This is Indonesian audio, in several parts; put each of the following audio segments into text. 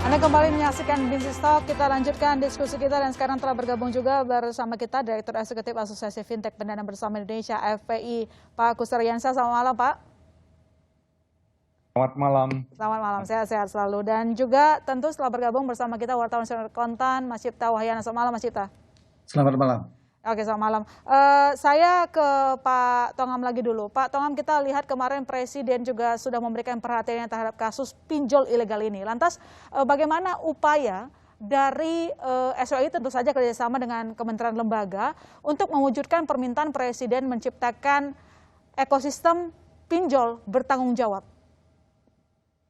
Anda kembali menyaksikan Business Talk, kita lanjutkan diskusi kita dan sekarang telah bergabung juga bersama kita Direktur Eksekutif Asosiasi Fintech Pendana Bersama Indonesia FPI, Pak Kusaryansa. Selamat malam, Pak. Selamat malam. Selamat malam, sehat-sehat selalu. Dan juga tentu setelah bergabung bersama kita wartawan senior konten Mas Cipta Wahyana. Selamat malam, Mas Cipta. Selamat malam. Oke, selamat malam. Saya ke Pak Tongam lagi dulu. Pak Tongam, kita lihat kemarin Presiden juga sudah memberikan perhatiannya terhadap kasus pinjol ilegal ini. Lantas bagaimana upaya dari SOI tentu saja kerjasama dengan kementerian lembaga untuk mewujudkan permintaan Presiden menciptakan ekosistem pinjol bertanggung jawab?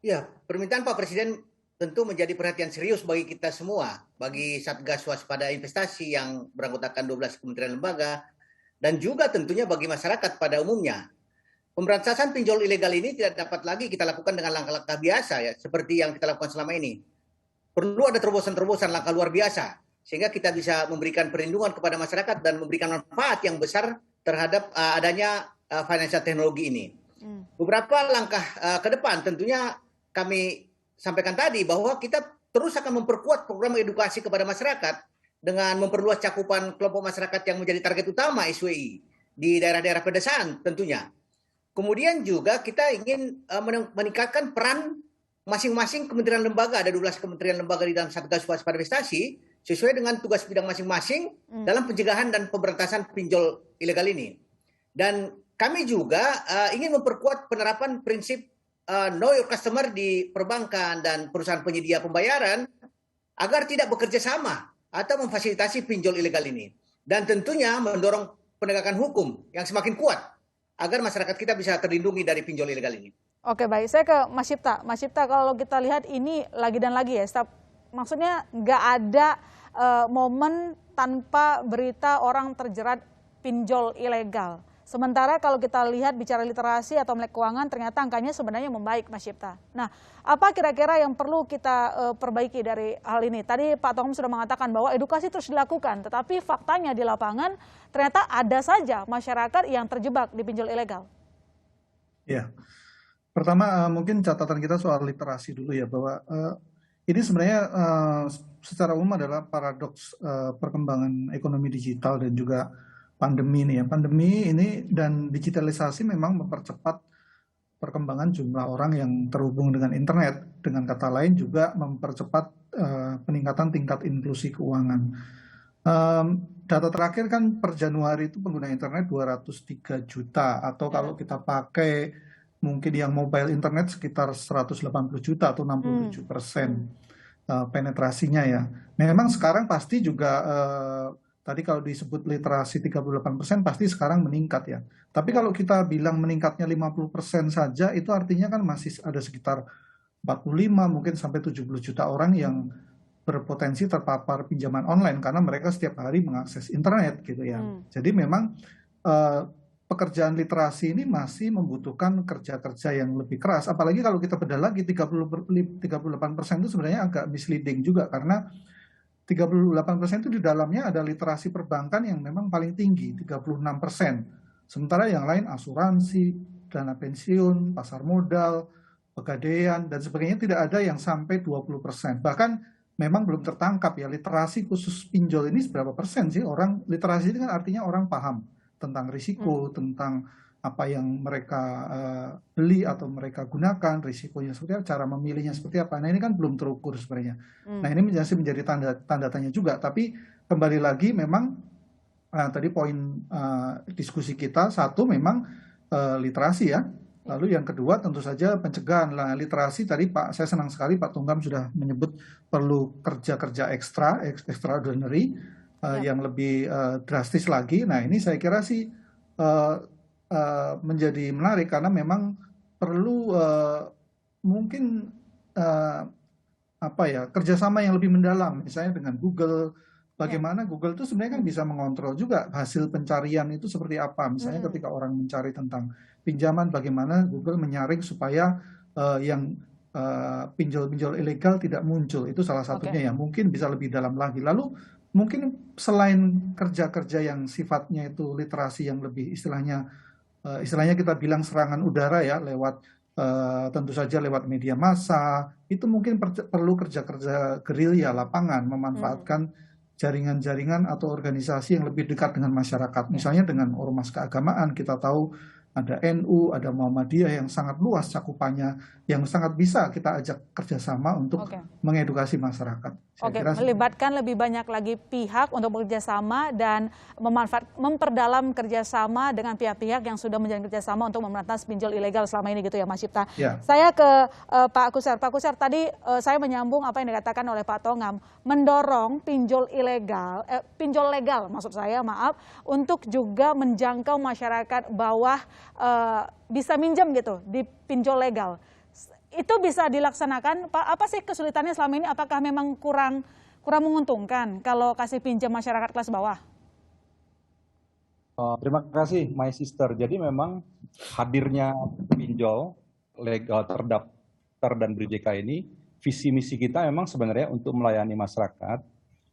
Ya, permintaan Pak Presiden tentu menjadi perhatian serius bagi kita semua, bagi Satgas Waspada Investasi yang beranggotakan 12 kementerian lembaga, dan juga tentunya bagi masyarakat pada umumnya. Pemberantasan pinjol ilegal ini tidak dapat lagi kita lakukan dengan langkah-langkah biasa ya, seperti yang kita lakukan selama ini. Perlu ada terobosan-terobosan langkah luar biasa, sehingga kita bisa memberikan perlindungan kepada masyarakat dan memberikan manfaat yang besar terhadap adanya financial teknologi ini. Beberapa langkah ke depan tentunya kami sampaikan tadi bahwa kita terus akan memperkuat program edukasi kepada masyarakat dengan memperluas cakupan kelompok masyarakat yang menjadi target utama SWI di daerah-daerah pedesaan tentunya. Kemudian juga kita ingin meningkatkan peran masing-masing kementerian lembaga, ada 12 kementerian lembaga di dalam Satgas Waspada Investasi sesuai dengan tugas bidang masing-masing dalam pencegahan dan pemberantasan pinjol ilegal ini. Dan kami juga ingin memperkuat penerapan prinsip know your customer di perbankan dan perusahaan penyedia pembayaran agar tidak bekerja sama atau memfasilitasi pinjol ilegal ini. Dan tentunya mendorong penegakan hukum yang semakin kuat agar masyarakat kita bisa terlindungi dari pinjol ilegal ini. Oke, baik. Saya ke Mas Cipta. Mas Cipta, kalau kita lihat ini lagi dan lagi ya, maksudnya nggak ada momen tanpa berita orang terjerat pinjol ilegal. Sementara kalau kita lihat bicara literasi atau melek keuangan ternyata angkanya sebenarnya membaik, Mas Cipta. Nah, apa kira-kira yang perlu kita perbaiki dari hal ini? Tadi Pak Tongam sudah mengatakan bahwa edukasi terus dilakukan, tetapi faktanya di lapangan ternyata ada saja masyarakat yang terjebak di pinjol ilegal. Ya, pertama mungkin catatan kita soal literasi dulu ya, bahwa ini sebenarnya secara umum adalah paradoks perkembangan ekonomi digital dan juga pandemi ini ya. Pandemi ini dan digitalisasi memang mempercepat perkembangan jumlah orang yang terhubung dengan internet. Dengan kata lain juga mempercepat peningkatan tingkat inklusi keuangan. Data terakhir kan per Januari itu pengguna internet 203 juta, atau kalau kita pakai mungkin yang mobile internet sekitar 180 juta atau 67% penetrasinya ya. Memang sekarang pasti juga tadi kalau disebut literasi 38% pasti sekarang meningkat ya. Tapi kalau kita bilang meningkatnya 50% saja, itu artinya kan masih ada sekitar 45 mungkin sampai 70 juta orang yang berpotensi terpapar pinjaman online karena mereka setiap hari mengakses internet gitu ya. Jadi memang pekerjaan literasi ini masih membutuhkan kerja-kerja yang lebih keras. Apalagi kalau kita bedah lagi 38% itu sebenarnya agak misleading juga, karena 38% itu di dalamnya ada literasi perbankan yang memang paling tinggi, 36%. Sementara yang lain asuransi, dana pensiun, pasar modal, pegadaian, dan sebagainya tidak ada yang sampai 20%. Bahkan memang belum tertangkap ya, literasi khusus pinjol ini seberapa persen sih orang, literasi itu kan artinya orang paham tentang risiko, tentang apa yang mereka beli atau mereka gunakan, risikonya seperti apa, cara memilihnya seperti apa. Nah ini kan belum terukur sebenarnya. Nah ini masih menjadi tanda tanya juga. Tapi kembali lagi memang tadi poin diskusi kita, satu memang literasi ya. Lalu yang kedua tentu saja pencegahan. Nah, literasi tadi saya senang sekali Pak Tongam sudah menyebut perlu kerja-kerja extraordinary yang lebih drastis lagi. Nah ini saya kira sih menjadi menarik karena memang perlu mungkin kerjasama yang lebih mendalam, misalnya dengan Google. Bagaimana Google itu sebenarnya kan bisa mengontrol juga hasil pencarian itu seperti apa. Misalnya ketika orang mencari tentang pinjaman, bagaimana Google menyaring supaya yang pinjol-pinjol ilegal tidak muncul. Itu salah satunya ya. Mungkin bisa lebih dalam lagi. Lalu mungkin selain kerja-kerja yang sifatnya itu literasi yang lebih istilahnya kita bilang serangan udara ya, lewat tentu saja lewat media massa, itu mungkin perlu kerja-kerja gerilya lapangan, memanfaatkan jaringan-jaringan atau organisasi yang lebih dekat dengan masyarakat. Misalnya dengan ormas keagamaan, kita tahu ada NU, ada Muhammadiyah yang sangat luas cakupannya, yang sangat bisa kita ajak kerjasama untuk mengedukasi masyarakat. Melibatkan lebih banyak lagi pihak untuk bekerjasama dan memperdalam kerjasama dengan pihak-pihak yang sudah menjalin kerjasama untuk memberantas pinjol ilegal selama ini gitu ya Mas Cipta. Ya. Saya ke Pak Kusar. Pak Kusar, tadi saya menyambung apa yang dikatakan oleh Pak Tongam, mendorong pinjol legal maksud saya, maaf, untuk juga menjangkau masyarakat bawah bisa minjem gitu di pinjol legal. Itu bisa dilaksanakan, Pak, apa sih kesulitannya selama ini? Apakah memang kurang menguntungkan kalau kasih pinjam masyarakat kelas bawah? Terima kasih, my sister. Jadi memang hadirnya pinjol legal terdaftar dan ber-JK ini, visi misi kita memang sebenarnya untuk melayani masyarakat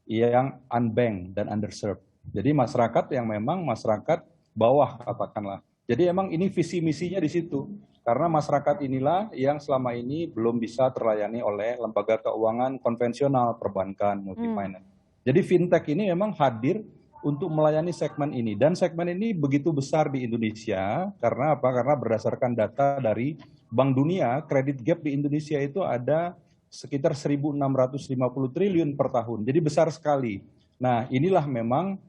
yang unbanked dan underserved. Jadi masyarakat yang memang masyarakat bawah katakanlah. Jadi emang ini visi misinya di situ. Karena masyarakat inilah yang selama ini belum bisa terlayani oleh lembaga keuangan konvensional, perbankan, multi-finance. Jadi fintech ini memang hadir untuk melayani segmen ini. Dan segmen ini begitu besar di Indonesia, karena apa? Karena berdasarkan data dari Bank Dunia, kredit gap di Indonesia itu ada sekitar 1.650 triliun per tahun. Jadi besar sekali. Nah, inilah memang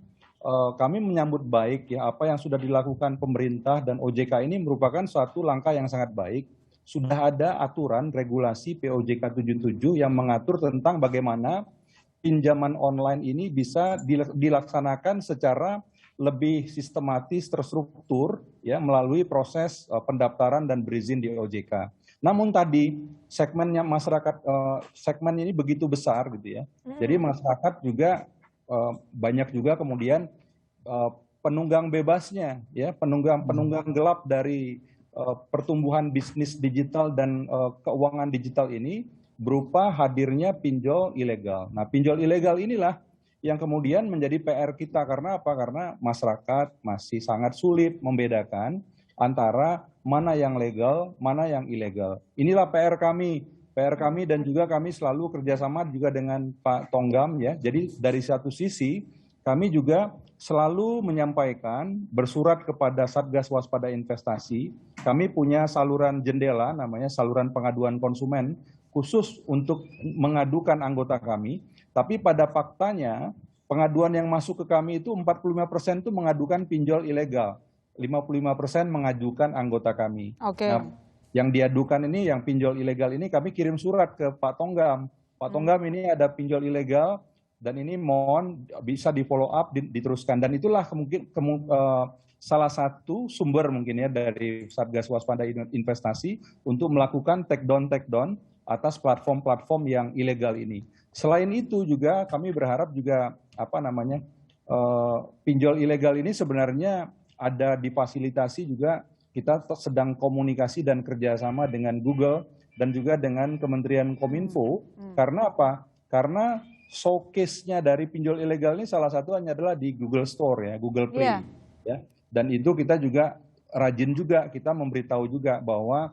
kami menyambut baik ya apa yang sudah dilakukan pemerintah dan OJK ini merupakan suatu langkah yang sangat baik. Sudah ada aturan regulasi POJK 77 yang mengatur tentang bagaimana pinjaman online ini bisa dilaksanakan secara lebih sistematis, terstruktur ya melalui proses pendaftaran dan berizin di OJK. Namun tadi segmennya masyarakat segmen ini begitu besar gitu ya. Jadi masyarakat juga banyak juga kemudian penunggang bebasnya ya, penunggang gelap dari pertumbuhan bisnis digital dan keuangan digital ini berupa hadirnya pinjol ilegal. Nah, pinjol ilegal inilah yang kemudian menjadi PR kita. Karena apa? Karena masyarakat masih sangat sulit membedakan antara mana yang legal, mana yang ilegal. Inilah PR kami dan juga kami selalu kerjasama juga dengan Pak Tonggam ya. Jadi dari satu sisi kami juga selalu menyampaikan bersurat kepada Satgas Waspada Investasi. Kami punya saluran jendela namanya saluran pengaduan konsumen khusus untuk mengadukan anggota kami. Tapi pada faktanya pengaduan yang masuk ke kami itu 45% itu mengadukan pinjol ilegal. 55% mengajukan anggota kami. Nah, yang diadukan ini, yang pinjol ilegal ini kami kirim surat ke Pak Tonggam. Pak Tonggam ini ada pinjol ilegal dan ini mohon bisa di follow up, diteruskan. Dan itulah salah satu sumber mungkin ya dari Satgas Waspada Investasi untuk melakukan take down atas platform-platform yang ilegal ini. Selain itu juga kami berharap juga pinjol ilegal ini sebenarnya ada difasilitasi juga. Kita sedang komunikasi dan kerjasama dengan Google dan juga dengan Kementerian Kominfo. Karena apa? Karena showcase-nya dari pinjol ilegal ini salah satu hanya adalah di Google Store ya, Google Play. Ya. Dan itu kita juga rajin juga, kita memberitahu juga bahwa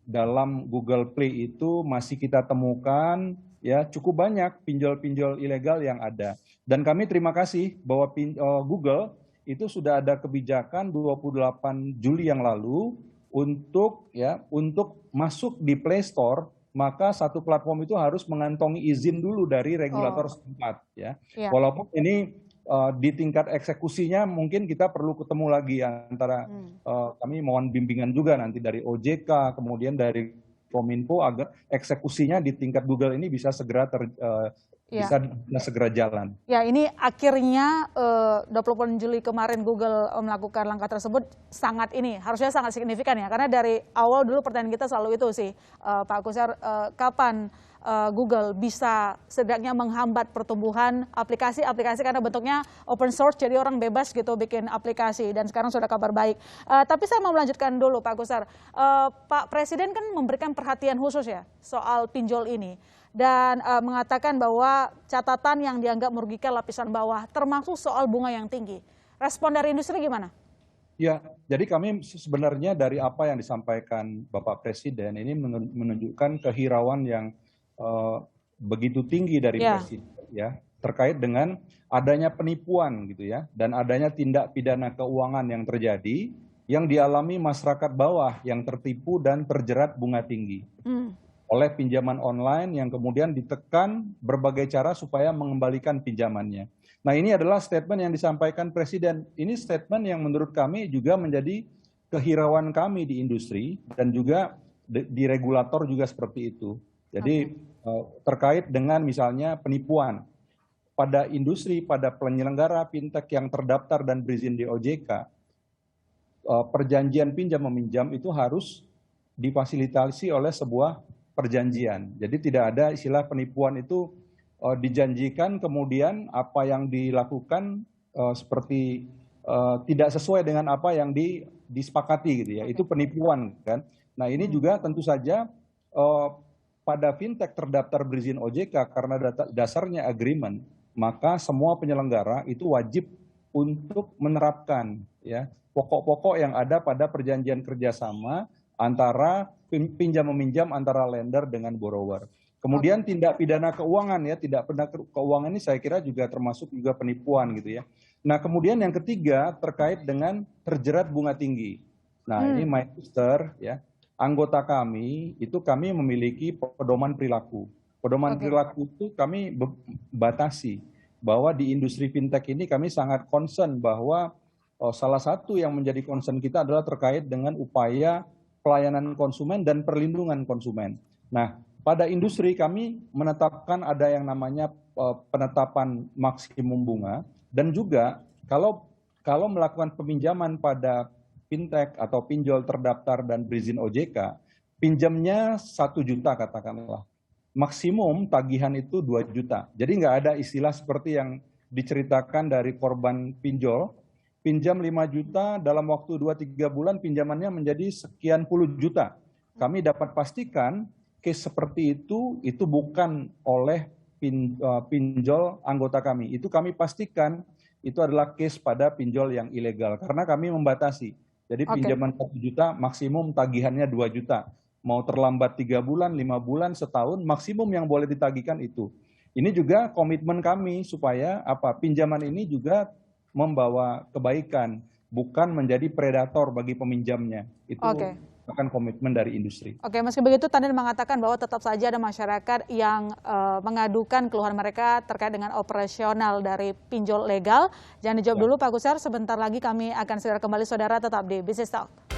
dalam Google Play itu masih kita temukan ya cukup banyak pinjol-pinjol ilegal yang ada. Dan kami terima kasih bahwa Google itu sudah ada kebijakan 28 Juli yang lalu untuk masuk di Play Store, maka satu platform itu harus mengantongi izin dulu dari regulator setempat ya. Walaupun ini di tingkat eksekusinya mungkin kita perlu ketemu lagi antara kami mohon bimbingan juga nanti dari OJK kemudian dari Kominfo agar eksekusinya di tingkat Google ini bisa segera segera jalan. Ya, ini akhirnya 20 Juli kemarin Google melakukan langkah tersebut harusnya sangat signifikan ya, karena dari awal dulu pertanyaan kita selalu itu sih, Pak Kusar, kapan Google bisa setidaknya menghambat pertumbuhan aplikasi karena bentuknya open source, jadi orang bebas gitu bikin aplikasi, dan sekarang sudah kabar baik. Tapi saya mau melanjutkan dulu Pak Kusar, Pak Presiden kan memberikan perhatian khusus ya soal pinjol ini. Dan mengatakan bahwa catatan yang dianggap merugikan lapisan bawah, termasuk soal bunga yang tinggi. Respon dari industri gimana? Ya, jadi kami sebenarnya dari apa yang disampaikan Bapak Presiden ini menunjukkan kehirauan yang begitu tinggi dari Ya. Presiden ya terkait dengan adanya penipuan gitu ya dan adanya tindak pidana keuangan yang terjadi yang dialami masyarakat bawah yang tertipu dan terjerat bunga tinggi oleh pinjaman online yang kemudian ditekan berbagai cara supaya mengembalikan pinjamannya. Nah, ini adalah statement yang disampaikan Presiden. Ini statement yang menurut kami juga menjadi kehirauan kami di industri dan juga di regulator juga seperti itu. Jadi terkait dengan misalnya penipuan pada industri, pada penyelenggara fintech yang terdaftar dan berizin di OJK, perjanjian pinjam meminjam itu harus difasilitasi oleh sebuah perjanjian. Jadi tidak ada istilah penipuan itu dijanjikan kemudian apa yang dilakukan seperti tidak sesuai dengan apa yang disepakati gitu ya. Itu penipuan kan. Nah, ini juga tentu saja pada fintech terdaftar berizin OJK karena dasarnya agreement, maka semua penyelenggara itu wajib untuk menerapkan ya pokok-pokok yang ada pada perjanjian kerjasama antara pinjam meminjam antara lender dengan borrower. Kemudian tindak pidana keuangan ya, tindak pidana keuangan ini saya kira juga termasuk juga penipuan gitu ya. Nah, kemudian yang ketiga terkait dengan terjerat bunga tinggi. Nah, ini My Sister ya, anggota kami itu kami memiliki pedoman perilaku. Pedoman perilaku itu kami batasi bahwa di industri fintech ini kami sangat concern bahwa salah satu yang menjadi concern kita adalah terkait dengan upaya pelayanan konsumen dan perlindungan konsumen. Nah, pada industri kami menetapkan ada yang namanya penetapan maksimum bunga dan juga kalau melakukan peminjaman pada fintech atau pinjol terdaftar dan berizin OJK, pinjamnya 1 juta katakanlah. Maksimum tagihan itu 2 juta. Jadi nggak ada istilah seperti yang diceritakan dari korban pinjol, pinjam 5 juta dalam waktu 2-3 bulan pinjamannya menjadi sekian puluh juta. Kami dapat pastikan case seperti itu bukan oleh pinjol anggota kami. Itu kami pastikan itu adalah case pada pinjol yang ilegal karena kami membatasi. Jadi pinjaman 1 juta maksimum tagihannya 2 juta. Mau terlambat 3 bulan, 5 bulan, setahun maksimum yang boleh ditagihkan itu. Ini juga komitmen kami supaya pinjaman ini juga membawa kebaikan, bukan menjadi predator bagi peminjamnya. Itu akan komitmen dari industri. Oke, meski begitu Tandir mengatakan bahwa tetap saja ada masyarakat yang mengadukan keluhan mereka terkait dengan operasional dari pinjol legal. Jangan dijawab dulu Pak Kusar, sebentar lagi kami akan segera kembali saudara, tetap di Business Talk.